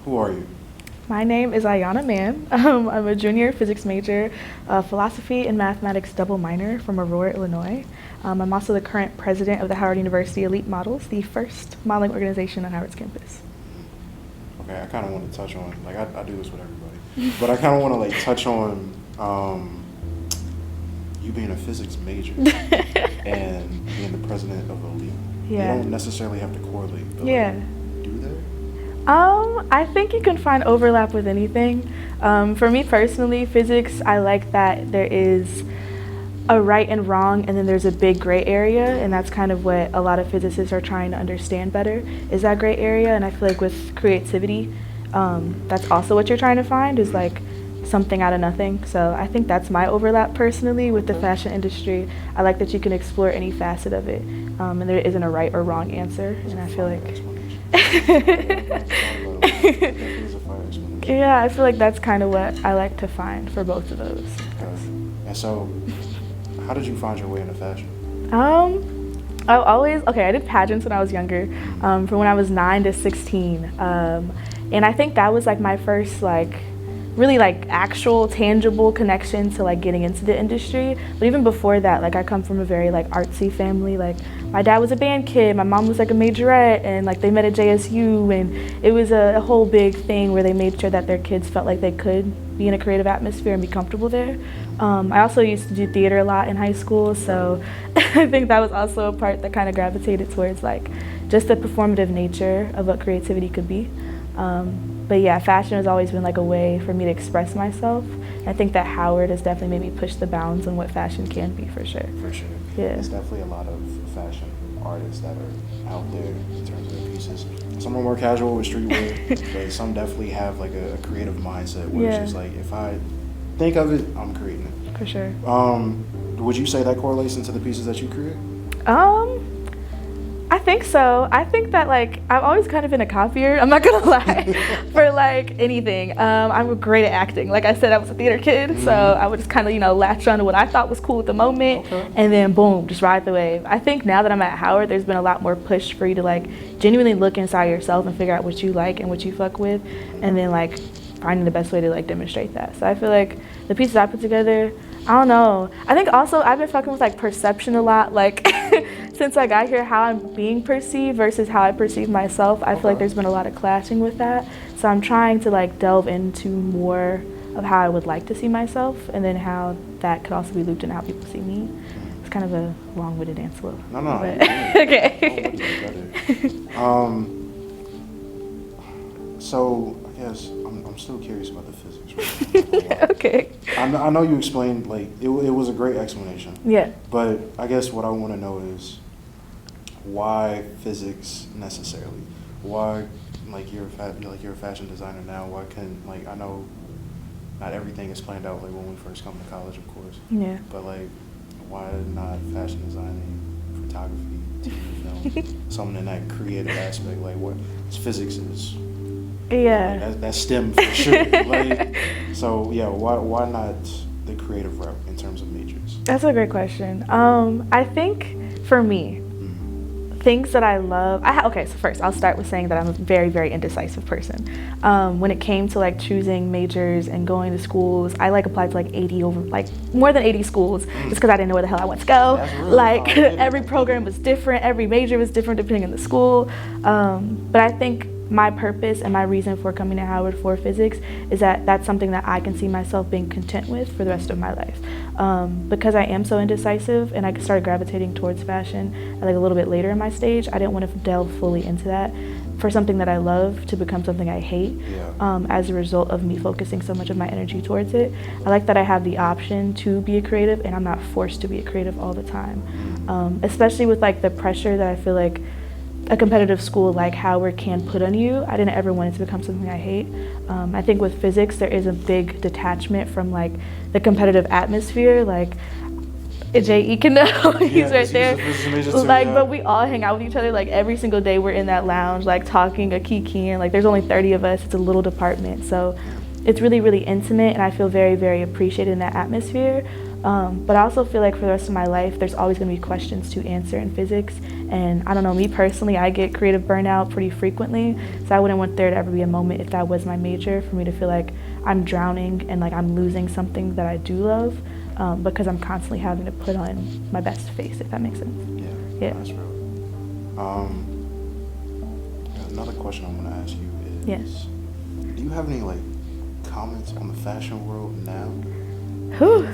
Who are you? My name is Ayanna Mann. I'm a junior physics major, philosophy and mathematics double minor from Aurora, Illinois. I'm also the current president of the Howard University Elite Models, the first modeling organization on Howard's campus. Okay, I kind of want to touch on, like, I do this with everybody, but I kind of want to, like, touch on you being a physics major and being the president of Elite. Yeah. You don't necessarily have to correlate, but Yeah. like, do they? I think you can find overlap with anything. For me personally, physics, I like that there is a right and wrong, and then there's a big gray area, and that's kind of what a lot of physicists are trying to understand better, is that gray area. And I feel like with creativity, that's also what you're trying to find, is like something out of nothing. So I think that's my overlap personally with the fashion industry. I like that you can explore any facet of it, and there isn't a right or wrong answer, and I feel like yeah, I feel like that's kind of what I like to find for both of those. Okay. And so, how did you find your way into fashion? I did pageants when I was younger, from when I was 9 to 16, and I think that was like my first like really like actual tangible connection to like getting into the industry. But even before that, like I come from a very like artsy family. Like my dad was a band kid, my mom was like a majorette, and like they met at JSU, and it was a whole big thing where they made sure that their kids felt like they could be in a creative atmosphere and be comfortable there. I also used to do theater a lot in high school, so I think that was also a part that kind of gravitated towards like just the performative nature of what creativity could be. But yeah, fashion has always been like a way for me to express myself. And I think that Howard has definitely made me push the bounds on what fashion can be, for sure. For sure. Yeah. There's definitely a lot of fashion artists that are out there in terms of their pieces. Some are more casual with streetwear, but some definitely have like a creative mindset where it's just like, if I think of it, I'm creating it. For sure. Would you say that correlates into the pieces that you create? I think so. I think that like I've always kind of been a copier, I'm not gonna lie, for like anything. I'm great at acting. Like I said, I was a theater kid, so I would just kind of, latch on to what I thought was cool at the moment, and then boom, just ride the wave. I think now that I'm at Howard, there's been a lot more push for you to like genuinely look inside yourself and figure out what you like and what you fuck with, and then like finding the best way to like demonstrate that. So I feel like the pieces I put together, I don't know. I think also I've been fucking with like perception a lot, like since I got here, how I'm being perceived versus how I perceive myself. I feel like there's been a lot of clashing with that. So I'm trying to like delve into more of how I would like to see myself, and then how that could also be looped into how people see me. It's kind of a long-winded answer. No. But okay. So I guess I'm still curious about the physics. Right? Okay. I know you explained, like, it was a great explanation. Yeah. But I guess what I want to know is why physics necessarily? Why, like, you're a fashion designer now. Why couldn't, like, I know not everything is planned out like when we first come to college, of course. Yeah. But like, why not fashion designing, photography, TV, film, something in that creative aspect? Like, what physics is? Yeah. Like, that's STEM for sure. Like, so yeah, why not the creative route in terms of majors? That's a great question. I think for me, things that I love, so first I'll start with saying that I'm a very, very indecisive person. When it came to like choosing majors and going to schools, I like applied to like more than 80 schools, just because I didn't know where the hell I wanted to go. Like every program was different, every major was different depending on the school. But I think my purpose and my reason for coming to Howard for physics is that that's something that I can see myself being content with for the rest of my life. Because I am so indecisive, and I started gravitating towards fashion like a little bit later in my stage, I didn't want to delve fully into that for something that I love to become something I hate, as a result of me focusing so much of my energy towards it. I like that I have the option to be a creative, and I'm not forced to be a creative all the time, especially with like the pressure that I feel like a competitive school like Howard can put on you. I didn't ever want it to become something I hate. I think with physics, there is a big detachment from like the competitive atmosphere. Like J.E. can know, he's right there. But we all hang out with each other like every single day. We're in that lounge, like talking, kikiing. Like there's only 30 of us. It's a little department, so it's really, really intimate, and I feel very, very appreciated in that atmosphere. But I also feel like for the rest of my life, there's always going to be questions to answer in physics. And I don't know, me personally, I get creative burnout pretty frequently. So I wouldn't want there to ever be a moment, if that was my major, for me to feel like I'm drowning and like I'm losing something that I do love, because I'm constantly having to put on my best face, if that makes sense. Yeah. That's real. Another question I want to ask you is, do you have any like comments on the fashion world now?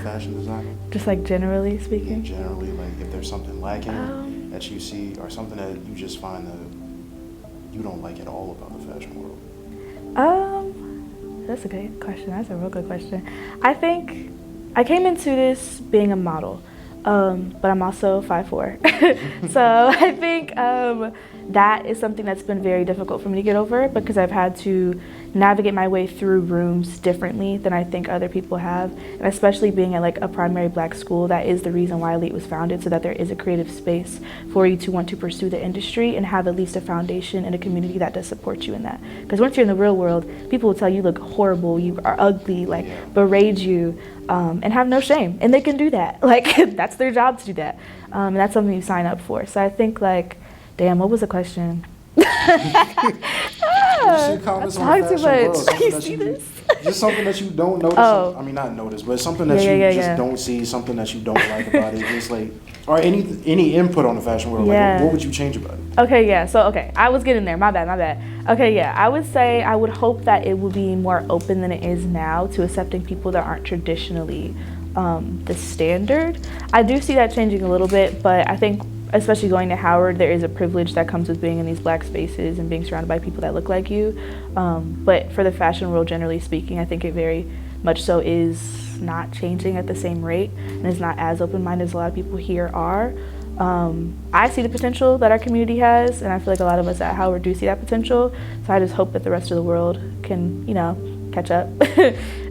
Fashion designer? Just like generally speaking? Yeah, generally, like if there's something lacking that you see, or something that you just find that you don't like at all about the fashion world. That's a good question. That's a real good question. I think I came into this being a model, but I'm also 5'4". So I think that is something that's been very difficult for me to get over, because I've had to navigate my way through rooms differently than I think other people have. And especially being at like a primary Black school, that is the reason why Elite was founded, so that there is a creative space for you to want to pursue the industry and have at least a foundation and a community that does support you in that. Because once you're in the real world, people will tell you look horrible, you are ugly, like berate you, and have no shame. And they can do that. Like, that's their job to do that. And that's something you sign up for. So I think like, damn, what was the question? You see comments on the fashion world, you see this? Just something that you don't notice. I mean, not notice, but something that you just don't see, something that you don't like about it. Just like, or any input on the fashion world. Like, what would you change about it? Okay, I was getting there. My bad. Okay, I would say I would hope that it would be more open than it is now to accepting people that aren't traditionally the standard. I do see that changing a little bit, but I think, especially going to Howard, there is a privilege that comes with being in these Black spaces and being surrounded by people that look like you. But for the fashion world, generally speaking, I think it very much so is not changing at the same rate and is not as open-minded as a lot of people here are. I see the potential that our community has, and I feel like a lot of us at Howard do see that potential. So I just hope that the rest of the world can, catch up,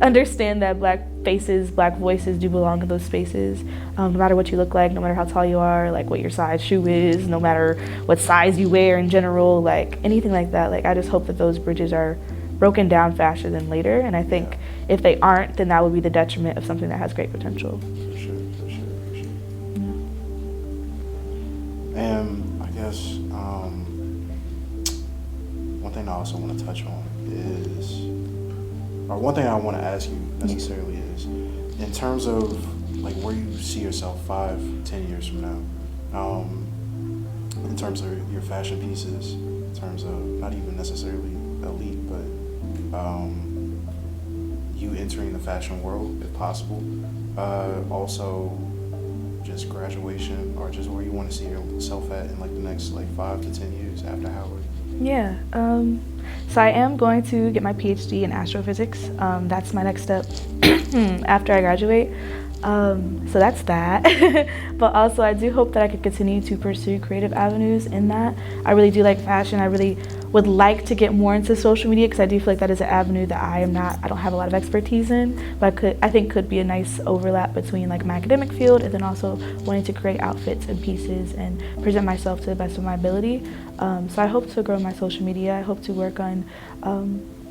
understand that Black faces, Black voices do belong in those spaces, no matter what you look like, no matter how tall you are, like what your size shoe is, no matter what size you wear in general, like anything like that. Like, I just hope that those bridges are broken down faster than later, and I think if they aren't, then that would be the detriment of something that has great potential. For sure. And I guess one thing I also want to touch on is, or one thing I want to ask you necessarily is, in terms of like where you see yourself 5-10 years from now, in terms of your fashion pieces, in terms of not even necessarily Elite, but you entering the fashion world if possible, also just graduation, or just where you want to see yourself at in like the next like 5 to 10 years after Howard. So I am going to get my PhD in astrophysics. That's my next step after I graduate. So that's that. But also I do hope that I could continue to pursue creative avenues in that. I really do like fashion. I really would like to get more into social media, because I do feel like that is an avenue that I don't have a lot of expertise in, but I think could be a nice overlap between like my academic field and then also wanting to create outfits and pieces and present myself to the best of my ability. So I hope to grow my social media. I hope to work on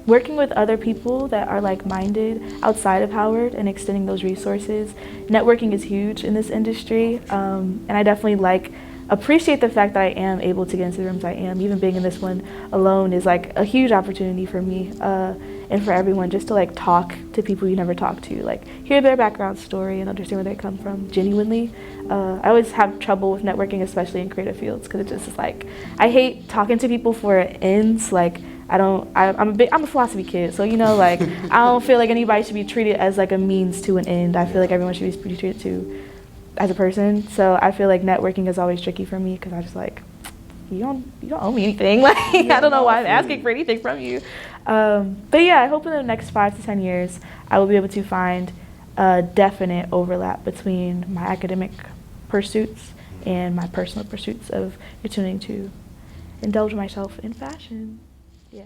working with other people that are like-minded outside of Howard and extending those resources. Networking is huge in this industry, and I definitely appreciate the fact that I am able to get into the rooms I am. Even being in this one alone is like a huge opportunity for me and for everyone, just to like talk to people you never talk to, like hear their background story and understand where they come from genuinely. I always have trouble with networking, especially in creative fields, because it just is like, I hate talking to people for ends. Like, I'm a philosophy kid, so like I don't feel like anybody should be treated as like a means to an end. I feel like everyone should be treated to as a person. So I feel like networking is always tricky for me, because I just like, you don't owe me anything. Like, I don't know why I'm asking for anything from you. But yeah, I hope in the next 5 to 10 years I will be able to find a definite overlap between my academic pursuits and my personal pursuits of continuing to indulge myself in fashion. Yeah.